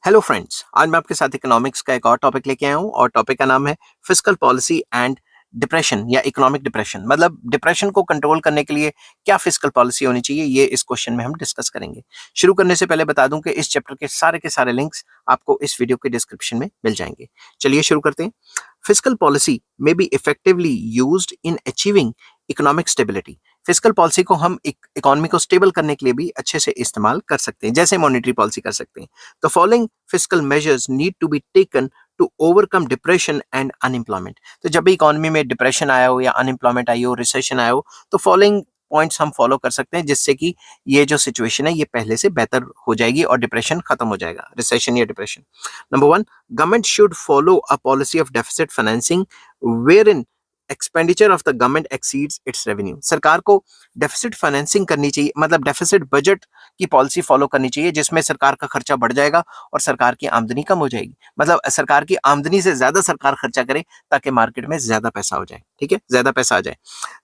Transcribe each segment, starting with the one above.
Hello friends, आज मैं आपके साथ इकोनॉमिक्स का एक और टॉपिक लेके आया हूँ और टॉपिक का नाम है फिस्कल पॉलिसी एंड डिप्रेशन या इकोनॉमिक डिप्रेशन। मतलब डिप्रेशन को कंट्रोल करने के लिए क्या फिस्कल पॉलिसी होनी चाहिए, ये इस क्वेश्चन में हम डिस्कस करेंगे। शुरू करने से पहले बता दूं कि इस चैप्टर के सारे लिंक्स आपको इस वीडियो के डिस्क्रिप्शन में मिल जाएंगे। चलिए शुरू करते हैं। फिस्कल पॉलिसी में B effectively used in achieving economic stability. Fiscal policy को हम इकोनॉमी को स्टेबल करने के लिए भी अच्छे से इस्तेमाल कर सकते हैं, जैसे मॉनेटरी पॉलिसी कर सकते हैं। The following fiscal measures need to be taken to overcome depression and unemployment। तो जब भी इकोनॉमी में डिप्रेशन आया हो या अनएम्प्लॉयमेंट आई हो, रिसेशन आया हो, तो फॉलोइंग पॉइंट्स हम फॉलो कर सकते हैं, जिससे कि ये जो सिचुएशन है ये पहले से बेहतर हो जाएगी और डिप्रेशन खत्म हो जाएगा, रिसेशन या depression. Number one, government should follow a policy of deficit financing wherein expenditure of the government exceeds its revenue. सरकार को डेफिसिट फाइनेंसिंग करनी चाहिए, मतलब डेफिसिट बजट की पॉलिसी फॉलो करनी चाहिए, जिसमें सरकार का खर्चा बढ़ जाएगा और सरकार की आमदनी कम हो जाएगी। मतलब सरकार की आमदनी से ज्यादा सरकार खर्चा करे ताकि मार्केट में ज्यादा पैसा हो जाए, ठीक है, ज्यादा पैसा आ जाए।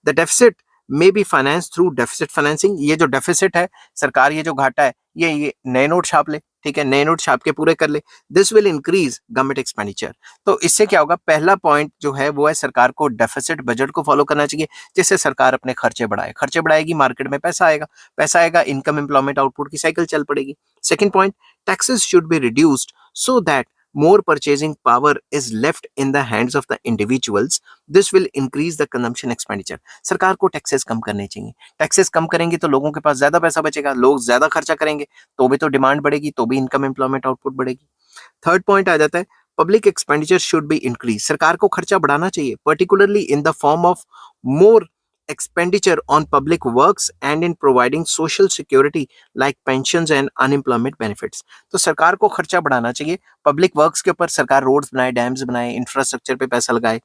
The deficit may be finance through deficit financing. ये जो डेफिसिट है, सरकार ये जो घाटा है, ये नए नोट छाप ले, ठीक है, नए नोट छाप के पूरे कर ले। This will increase government expenditure. तो इससे क्या होगा, पहला पॉइंट जो है वो है सरकार को डेफिसिट बजट को फॉलो करना चाहिए, जिससे सरकार अपने खर्चे बढ़ाए, खर्चे बढ़ाएगी, मार्केट में पैसा आएगा, पैसा आएगा, इनकम एम्प्लॉयमेंट आउटपुट की साइकिल चल पड़ेगी। Second point, taxes should be reduced so that more purchasing power is left in the hands of the individuals. This will increase the consumption expenditure। सरकार को टैक्सेस कम करने चाहिए, टैक्सेस कम करेंगे तो लोगों के पास ज्यादा पैसा बचेगा, लोग ज्यादा खर्चा करेंगे तो भी तो डिमांड बढ़ेगी, तो भी इनकम एम्प्लॉयमेंट आउटपुट बढ़ेगी। थर्ड पॉइंट आ जाता है, public expenditure should be increase. सरकार को खर्चा बढ़ाना चाहिए, particularly in the form of more expenditure on public works and in providing social security like pensions and unemployment benefits। तो सरकार को खर्चा बढ़ाना चाहिए, पब्लिक वर्क्स के ऊपर सरकार रोड्स बनाए, डैम्स बनाए, इंफ्रास्ट्रक्चर पे पैसा लगाए,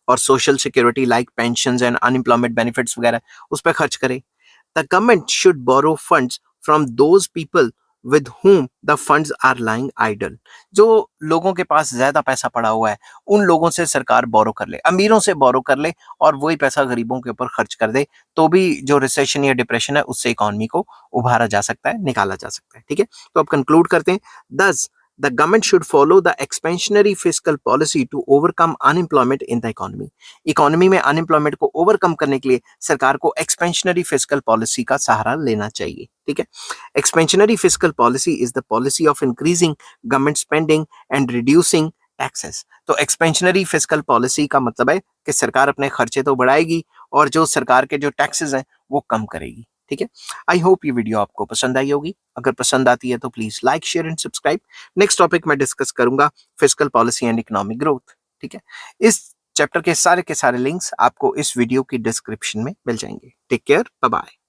और social security like pensions and unemployment benefits वगैरह उस पर खर्च करे। The government should borrow funds from those people with whom the funds are lying idle। जो लोगों के पास ज्यादा पैसा पड़ा हुआ है, उन लोगों से सरकार बोरो कर ले, अमीरों से बोरो कर ले और वही पैसा गरीबों के ऊपर खर्च कर दे, तो भी जो रिसेशन या डिप्रेशन है उससे इकोनॉमी को उभारा जा सकता है, निकाला जा सकता है, ठीक है। तो अब कंक्लूड करते हैं। दस, the government should follow the expansionary fiscal policy to overcome unemployment in the economy। Economy में अनएम्प्लॉयमेंट को ओवरकम करने के लिए सरकार को एक्सपेंशनरी फिस्कल पॉलिसी का सहारा लेना चाहिए, ठीक है। Expansionary fiscal policy is the policy of increasing government spending and reducing taxes. तो एक्सपेंशनरी फिस्कल पॉलिसी का मतलब है कि सरकार अपने खर्चे तो बढ़ाएगी और जो सरकार के जो टैक्सेस हैं वो कम करेगी, ठीक है। आई होप ये वीडियो आपको पसंद आई होगी। अगर पसंद आती है तो please like, share and subscribe. Next topic मैं डिस्कस करूंगा fiscal policy and economic growth, ठीक है। इस चैप्टर के सारे लिंक्स आपको इस वीडियो की डिस्क्रिप्शन में मिल जाएंगे। Take care, bye bye.